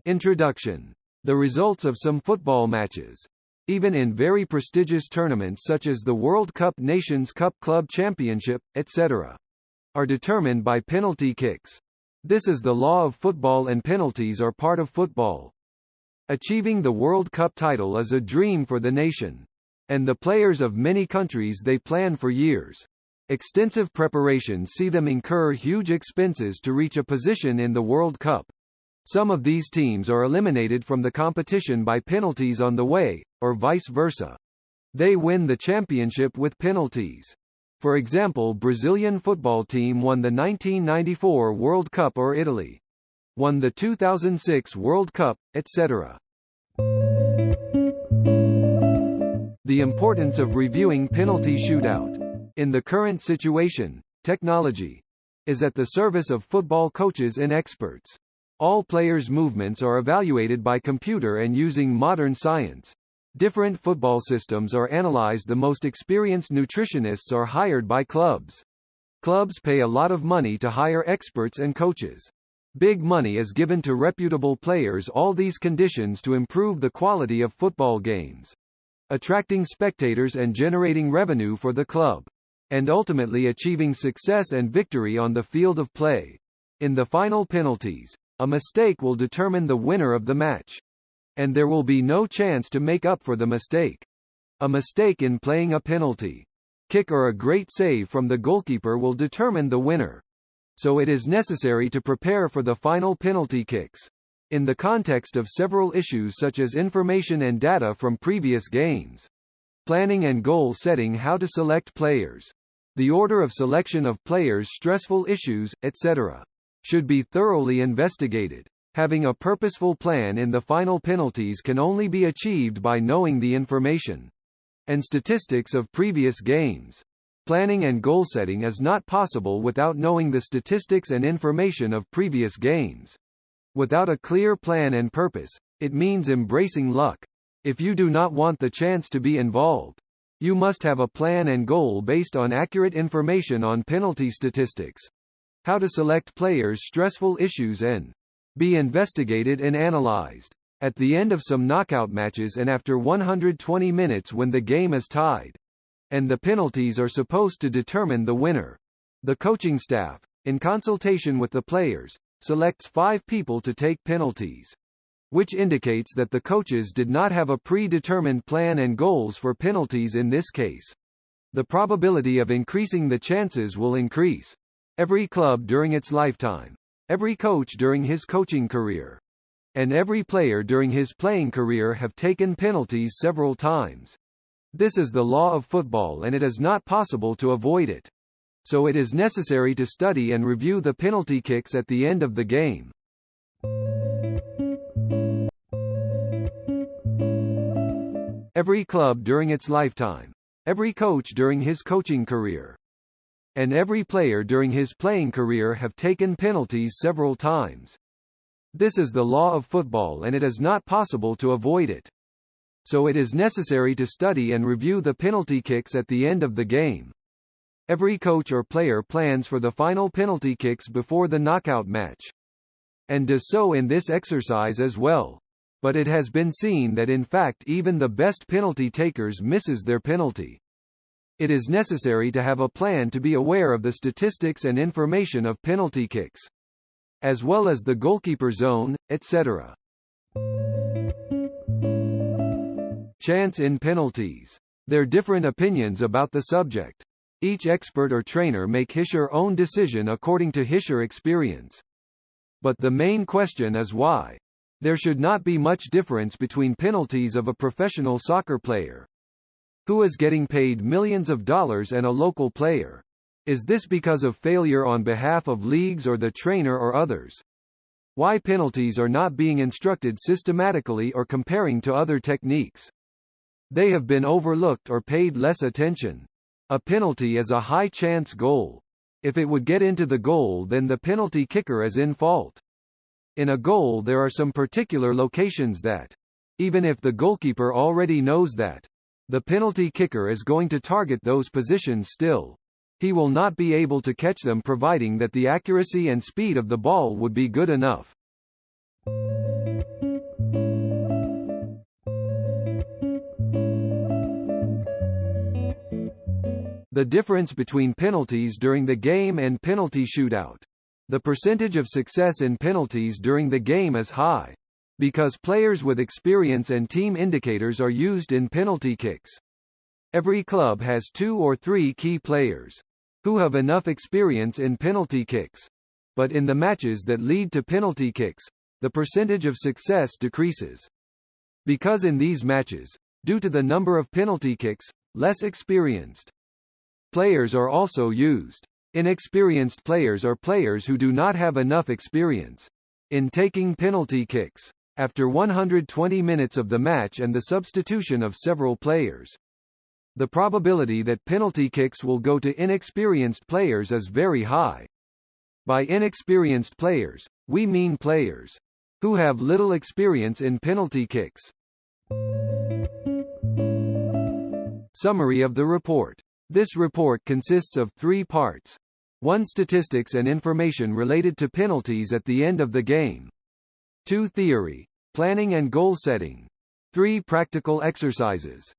Introduction. The results of some football matches, even in very prestigious tournaments such as the World Cup, Nations Cup, Club Championship, etc., are determined by penalty kicks. This is the law of football, and penalties are part of football. Achieving the World Cup title is a dream for the nation, and the players of many countries. They plan for years. Extensive preparations see them incur huge expenses to reach a position in the World Cup. Some of these teams are eliminated from the competition by penalties on the way, or vice versa. They win the championship with penalties. For example, Brazilian football team won the 1994 World Cup, or Italy won the 2006 World Cup, etc. The importance of reviewing penalty shootout. In the current situation, technology is at the service of football coaches and experts. All players' movements are evaluated by computer and using modern science. Different football systems are analyzed. The most experienced nutritionists are hired by clubs. Clubs pay a lot of money to hire experts and coaches. Big money is given to reputable players. All these conditions to improve the quality of football games, attracting spectators and generating revenue for the club, and ultimately achieving success and victory on the field of play. In the final penalties, a mistake will determine the winner of the match, and there will be no chance to make up for the mistake. A mistake in playing a penalty kick or a great save from the goalkeeper will determine the winner. So it is necessary to prepare for the final penalty kicks in the context of several issues such as information and data from previous games, planning and goal setting, how to select players, the order of selection of players, stressful issues, etc., should be thoroughly investigated. Having a purposeful plan in the final penalties can only be achieved by knowing the information and statistics of previous games. Planning and goal setting is not possible without knowing the statistics and information of previous games. Without a clear plan and purpose, it means embracing luck. If you do not want the chance to be involved, you must have a plan and goal based on accurate information on penalty statistics, how to select players, stressful issues, and be investigated and analyzed. At the end of some knockout matches and after 120 minutes when the game is tied, and the penalties are supposed to determine the winner, the coaching staff, in consultation with the players, selects 5 people to take penalties, which indicates that the coaches did not have a predetermined plan and goals for penalties in this case. The probability of increasing the chances will increase. Every club during its lifetime, every coach during his coaching career, and every player during his playing career have taken penalties several times. This is the law of football and it is not possible to avoid it. So it is necessary to study and review the penalty kicks at the end of the game. Every club during its lifetime, every coach during his coaching career, and every player during his playing career have taken penalties several times. This is the law of football and it is not possible to avoid it. So it is necessary to study and review the penalty kicks at the end of the game. Every coach or player plans for the final penalty kicks before the knockout match, and does so in this exercise as well. But it has been seen that in fact even the best penalty takers misses their penalty. It is necessary to have a plan to be aware of the statistics and information of penalty kicks, as well as the goalkeeper zone, etc. Chance in penalties. There are different opinions about the subject. Each expert or trainer make his or her own decision according to his or her experience. But the main question is why. There should not be much difference between penalties of a professional soccer player who is getting paid millions of dollars and a local player. Is this because of failure on behalf of leagues or the trainer or others? Why penalties are not being instructed systematically or comparing to other techniques? They have been overlooked or paid less attention. A penalty is a high-chance goal. If it would get into the goal, then the penalty kicker is in fault. In a goal there are some particular locations that, even if the goalkeeper already knows that the penalty kicker is going to target those positions still, he will not be able to catch them providing that the accuracy and speed of the ball would be good enough. The difference between penalties during the game and penalty shootout. The percentage of success in penalties during the game is high, because players with experience and team indicators are used in penalty kicks. Every club has 2 or 3 key players who have enough experience in penalty kicks. But in the matches that lead to penalty kicks, the percentage of success decreases. Because in these matches, due to the number of penalty kicks, less experienced players are also used. Inexperienced players are players who do not have enough experience in taking penalty kicks. After 120 minutes of the match and the substitution of several players, the probability that penalty kicks will go to inexperienced players is very high. By inexperienced players, we mean players who have little experience in penalty kicks. Summary of the report. This report consists of 3 parts. 1. Statistics and information related to penalties at the end of the game. 2. Theory, planning and goal setting. 3. Practical exercises.